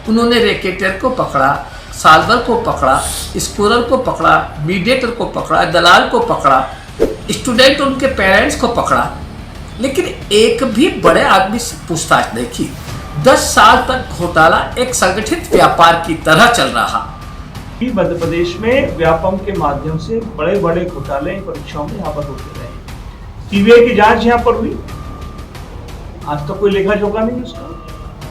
उन्होंने रैकेटर को पकड़ा, साल्वर को पकड़ा, स्कोरर को पकड़ा, मीडिएटर को पकड़ा, दलाल को पकड़ा, स्टूडेंट उनके पेरेंट्स को पकड़ा, लेकिन एक भी बड़े आदमी से पूछताछ नहीं की। 10 साल तक घोटाला एक संगठित व्यापार की तरह चल रहा। मध्य प्रदेश में व्यापम के माध्यम से बड़े बड़े घोटाले परीक्षाओं में यहाँ पर होते रहे। सीबीआई की जांच यहाँ पर हुई, आज तक कोई लेखा जोखा नहीं उसका।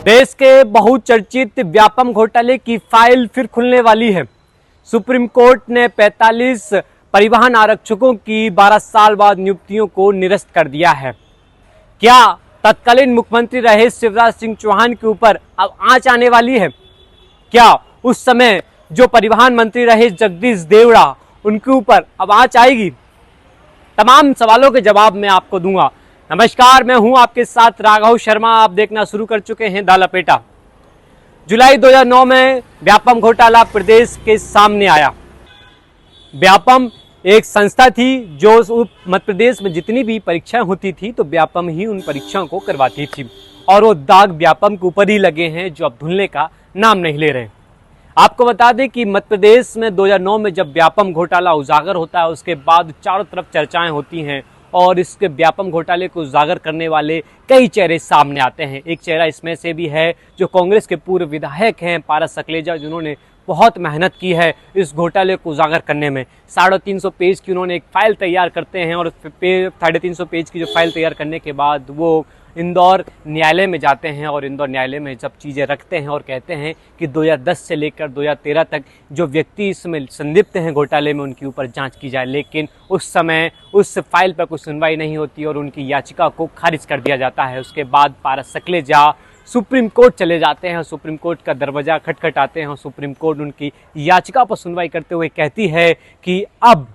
देश के बहुचर्चित व्यापम घोटाले की फाइल फिर खुलने वाली है। सुप्रीम कोर्ट ने 45 परिवहन आरक्षकों की 12 साल बाद नियुक्तियों को निरस्त कर दिया है। क्या तत्कालीन मुख्यमंत्री रहे शिवराज सिंह चौहान के ऊपर अब आंच आने वाली है? क्या उस समय जो परिवहन मंत्री रहे जगदीश देवड़ा, उनके ऊपर अब आंच आएगी? तमाम सवालों के जवाब मैं आपको दूंगा। नमस्कार, मैं हूं आपके साथ राघव शर्मा। आप देखना शुरू कर चुके हैं द लपेटा। जुलाई 2009 में व्यापम घोटाला प्रदेश के सामने आया। व्यापम एक संस्था थी जो मध्य प्रदेश में जितनी भी परीक्षाएं होती थी तो व्यापम ही उन परीक्षाओं को करवाती थी, और वो दाग व्यापम के ऊपर ही लगे हैं जो अब धुलने का नाम नहीं ले रहे। आपको बता दें कि मध्य प्रदेश में 2009 में जब व्यापम घोटाला उजागर होता है, उसके बाद चारों तरफ चर्चाएं होती हैं और इसके व्यापम घोटाले को उजागर करने वाले कई चेहरे सामने आते हैं। एक चेहरा इसमें से भी है जो कांग्रेस के पूर्व विधायक हैं पारस सकलेजा, जिन्होंने बहुत मेहनत की है इस घोटाले को उजागर करने में। 350 पेज की उन्होंने एक फाइल तैयार करते हैं, और 350 पेज की जो फाइल तैयार करने के बाद वो इंदौर न्यायालय में जाते हैं, और इंदौर न्यायालय में जब चीज़ें रखते हैं और कहते हैं कि 2010 से लेकर 2013 तक जो व्यक्ति इसमें संलिप्त हैं घोटाले में, उनके ऊपर जांच की जाए। लेकिन उस समय उस फाइल पर कुछ सुनवाई नहीं होती और उनकी याचिका को खारिज कर दिया जाता है। उसके बाद पारस सकलेजा सुप्रीम कोर्ट चले जाते हैं, सुप्रीम कोर्ट का दरवाज़ा खटखटाते हैं और सुप्रीम कोर्ट उनकी याचिका पर सुनवाई करते हुए कहती है कि अब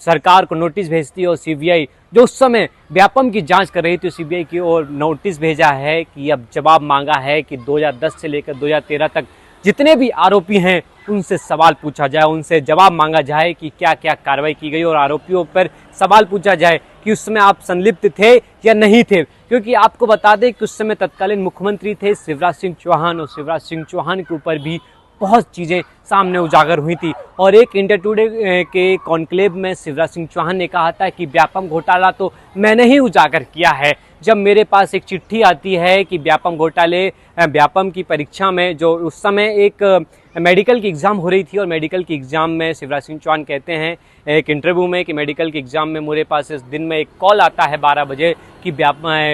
सरकार को नोटिस भेजती है, और सीबीआई जो उस समय व्यापम की जांच कर रही थी सीबीआई की ओर नोटिस भेजा है कि अब जवाब मांगा है कि 2010 से लेकर 2013 तक जितने भी आरोपी हैं उनसे सवाल पूछा जाए, उनसे जवाब मांगा जाए कि क्या क्या कार्रवाई की गई, और आरोपियों पर सवाल पूछा जाए कि उस समय आप संलिप्त थे या नहीं थे। क्योंकि आपको बता दें कि उस समय तत्कालीन मुख्यमंत्री थे शिवराज सिंह चौहान, और शिवराज सिंह चौहान के ऊपर भी बहुत चीज़ें सामने उजागर हुई थी। और एक इंडिया टुडे के कॉन्क्लेव में शिवराज सिंह चौहान ने कहा था कि व्यापम घोटाला तो मैंने ही उजागर किया है। जब मेरे पास एक चिट्ठी आती है कि व्यापम की परीक्षा में, जो उस समय एक मेडिकल की एग्ज़ाम हो रही थी, और मेडिकल की एग्ज़ाम में शिवराज सिंह चौहान कहते हैं एक इंटरव्यू में कि मेडिकल की एग्ज़ाम में मेरे पास इस दिन में एक कॉल आता है 12 बजे कि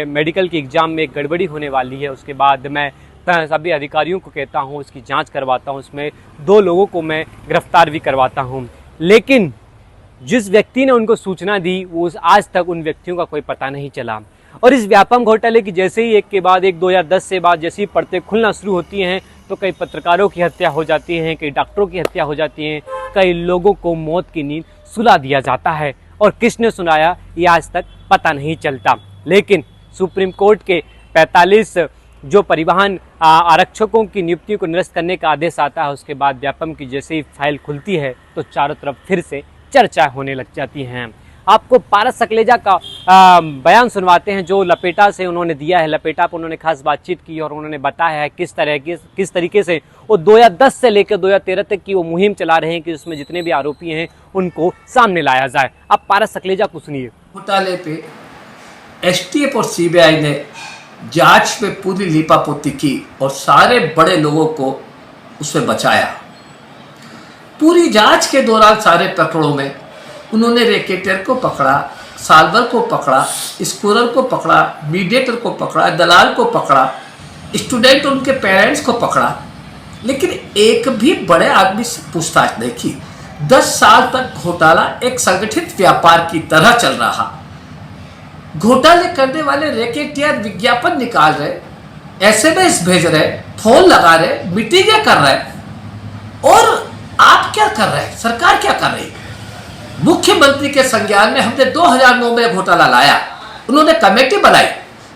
मेडिकल की एग्ज़ाम में एक गड़बड़ी होने वाली है। उसके बाद मैं सभी अधिकारियों को कहता हूँ, उसकी जांच करवाता हूँ, उसमें 2 लोगों को मैं गिरफ्तार भी करवाता हूँ। लेकिन जिस व्यक्ति ने उनको सूचना दी वो आज तक उन व्यक्तियों का कोई पता नहीं चला। और इस व्यापम घोटाले की जैसे ही एक के बाद एक 2010 से बाद जैसी परतें खुलना शुरू होती हैं तो कई पत्रकारों की हत्या हो जाती है, कई डॉक्टरों की हत्या हो जाती है, कई लोगों को मौत की नींद सुला दिया जाता है, और किसने सुनाया ये आज तक पता नहीं चलता। लेकिन सुप्रीम कोर्ट के 45 जो परिवहन आरक्षकों की नियुक्ति को निरस्त करने का आदेश आता है, उसके बाद व्यापम की जैसे ही फाइल खुलती है तो चारों तरफ फिर से चर्चा होने लग जाती हैं। आपको पारस सकलेजा का बयान सुनवाते हैं जो लपेटा से उन्होंने दिया है। लपेटा पर उन्होंने खास बातचीत की और उन्होंने बताया है किस तरीके से वो 2010 से लेकर 2013 तक की वो मुहिम चला रहे हैं कि उसमें जितने भी आरोपी हैं उनको सामने लाया जाए। अब पारस सकलेजा को सुनिए। घोटाले पे एसटीएफ और सीबीआई ने जांच में पूरी लीपापोती की और सारे बड़े लोगों को उससे बचाया। पूरी जांच के दौरान सारे प्रकरणों में उन्होंने रैकेटर को पकड़ा, साल्वर को पकड़ा, स्कोरर को पकड़ा, मीडिएटर को पकड़ा, दलाल को पकड़ा, स्टूडेंट उनके पेरेंट्स को पकड़ा, लेकिन एक भी बड़े आदमी से पूछताछ नहीं की। 10 साल तक घोटाला एक संगठित व्यापार की तरह चल रहा। घोटाले करने वाले रैकेटियर विज्ञापन निकाल रहे, एसएमएस भेज रहे, फोन लगा रहे, मीटिंगें कर रहे, और आप क्या कर रहे हैं? सरकार क्या कर रही है? मुख्यमंत्री के संज्ञान में हमने 2009 में घोटाला लाया, उन्होंने कमेटी बनाई।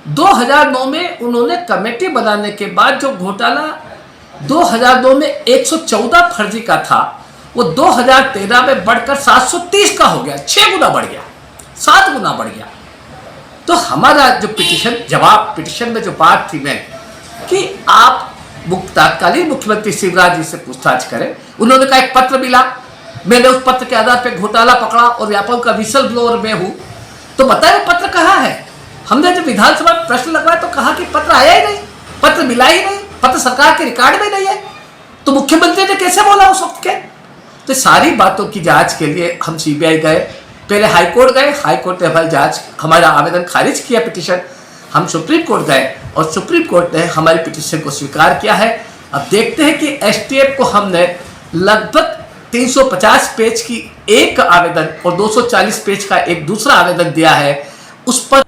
2009 में उन्होंने कमेटी बनाने के बाद जो घोटाला 2009 में 114 फर्जी का था वो 2013 में बढ़कर 730 का हो गया, 6 गुना बढ़ गया, 7 गुना बढ़ गया। तो हमारा जो पिटिशन में जो बात थी मैं कि आप तत्कालीन मुख्यमंत्री शिवराज जी से पूछताछ करें। उन्होंने कहा एक पत्र मिला, मैंने उस पत्र के आधार पर घोटाला पकड़ा और व्यापम का विसल ब्लोअर में हूं। तो बताए वो पत्र कहाँ है? हमने जब विधानसभा में प्रश्न लगवाया तो कहा कि पत्र आया ही नहीं, पत्र मिला ही नहीं, पत्र सरकार के रिकॉर्ड में नहीं है। तो मुख्यमंत्री ने कैसे बोला उस वक्त के? तो सारी बातों की जांच के लिए हम सीबीआई गए, पहले हाईकोर्ट गए, हाईकोर्ट ने हमारी जांच, हमारा आवेदन खारिज किया पिटीशन। हम सुप्रीम कोर्ट गए और सुप्रीम कोर्ट ने हमारी पिटीशन को स्वीकार किया है। अब देखते हैं कि एसटीएफ को हमने लगभग 350 पेज की एक आवेदन और 240 पेज का एक दूसरा आवेदन दिया है, उस पर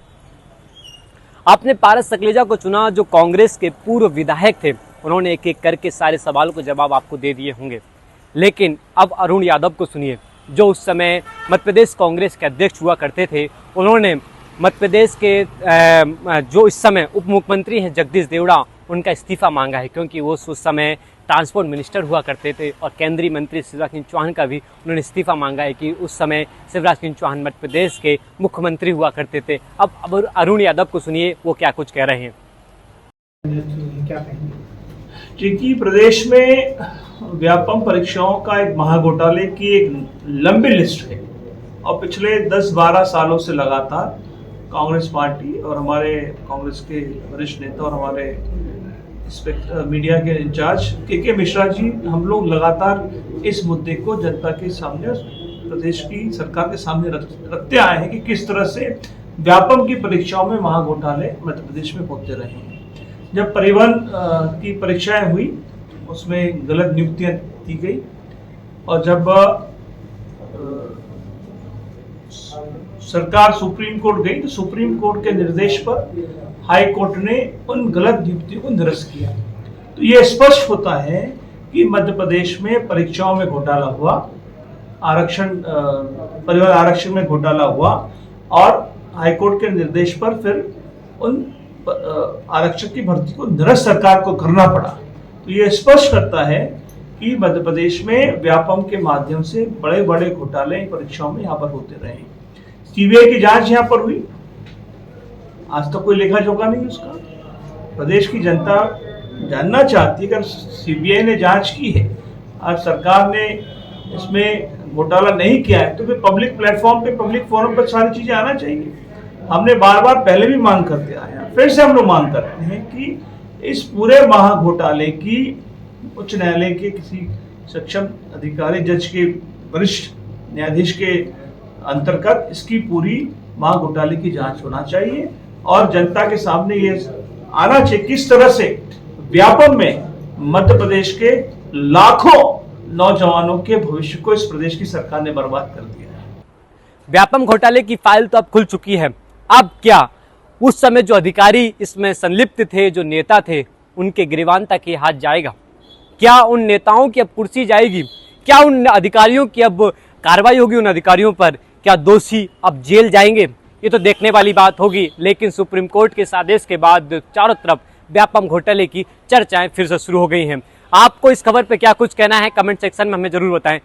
आपने पारस सकलेजा को चुना, जो कांग्रेस के पूर्व विधायक थे। उन्होंने एक एक करके सारे सवालों को जवाब आपको दे दिए होंगे। लेकिन अब अरुण यादव को सुनिए, जो उस समय मध्य प्रदेश कांग्रेस के अध्यक्ष हुआ करते थे। उन्होंने मध्य प्रदेश के जो इस समय उप मुख्यमंत्री हैं जगदीश देवड़ा, उनका इस्तीफा मांगा है, क्योंकि वो उस समय ट्रांसपोर्ट मिनिस्टर हुआ करते थे। और केंद्रीय मंत्री शिवराज सिंह चौहान का भी उन्होंने इस्तीफा मांगा है कि उस समय शिवराज सिंह चौहान मध्य प्रदेश के मुख्यमंत्री हुआ करते थे। अब अरुण यादव को सुनिए वो क्या कुछ कह रहे हैं। क्योंकि प्रदेश में व्यापम परीक्षाओं का एक महाघोटाले की एक लंबी लिस्ट है और पिछले 10-12 सालों से लगातार कांग्रेस पार्टी और हमारे कांग्रेस के वरिष्ठ नेता और हमारे मीडिया के इंचार्ज के मिश्रा जी, हम लोग लगातार इस मुद्दे को जनता के सामने, प्रदेश की सरकार के सामने रखते आए हैं कि किस तरह से व्यापम की परीक्षाओं में महाघोटाले मध्य प्रदेश में होते रहे हैं। जब परिवहन की परीक्षाएं हुई उसमें गलत नियुक्तियां दी गई और जब सरकार सुप्रीम कोर्ट गई तो सुप्रीम कोर्ट के निर्देश पर हाई कोर्ट ने उन गलत नियुक्तियों को निरस्त किया। तो ये स्पष्ट होता है कि मध्य प्रदेश में परीक्षाओं में घोटाला हुआ, आरक्षण परिवहन आरक्षण में घोटाला हुआ और हाई कोर्ट के निर्देश पर फिर उन आरक्षक की भर्ती को निरस्त सरकार को करना पड़ा। तो ये स्पष्ट करता है कि मध्य प्रदेश में व्यापम के माध्यम से बड़े बड़े घोटाले परीक्षाओं में यहाँ पर होते रहे। सीबीआई की जांच यहाँ पर हुई, आज तक कोई लेखा जोखा नहीं उसका। प्रदेश की जनता जानना चाहती है कि सीबीआई ने जांच की है, आज सरकार ने इसमें घोटाला नहीं किया है, तो फिर पब्लिक प्लेटफॉर्म पे, पब्लिक फोरम पर सारी चीजें आना चाहिए। हमने बार बार पहले भी मांग करते आए हैं, फिर से हम लोग मांग करते हैं कि इस पूरे महाघोटाले की उच्च न्यायालय के किसी सक्षम अधिकारी, जज के, वरिष्ठ न्यायाधीश के अंतर्गत इसकी पूरी महाघोटाले की जांच होना चाहिए और जनता के सामने ये आना चाहिए किस तरह से व्यापम में मध्य प्रदेश के लाखों नौजवानों के भविष्य को इस प्रदेश की सरकार ने बर्बाद कर दिया है। व्यापम घोटाले की फाइल तो अब खुल चुकी है। अब क्या उस समय जो अधिकारी इसमें संलिप्त थे, जो नेता थे, उनके गिरबान तक ये हाथ जाएगा? क्या उन नेताओं की अब कुर्सी जाएगी? क्या उन अधिकारियों की अब कार्रवाई होगी उन अधिकारियों पर? क्या दोषी अब जेल जाएंगे? ये तो देखने वाली बात होगी। लेकिन सुप्रीम कोर्ट के इस आदेश के बाद चारों तरफ व्यापम घोटाले की चर्चाएं फिर से शुरू हो गई हैं। आपको इस खबर पे क्या कुछ कहना है, कमेंट सेक्शन में हमें जरूर बताएं।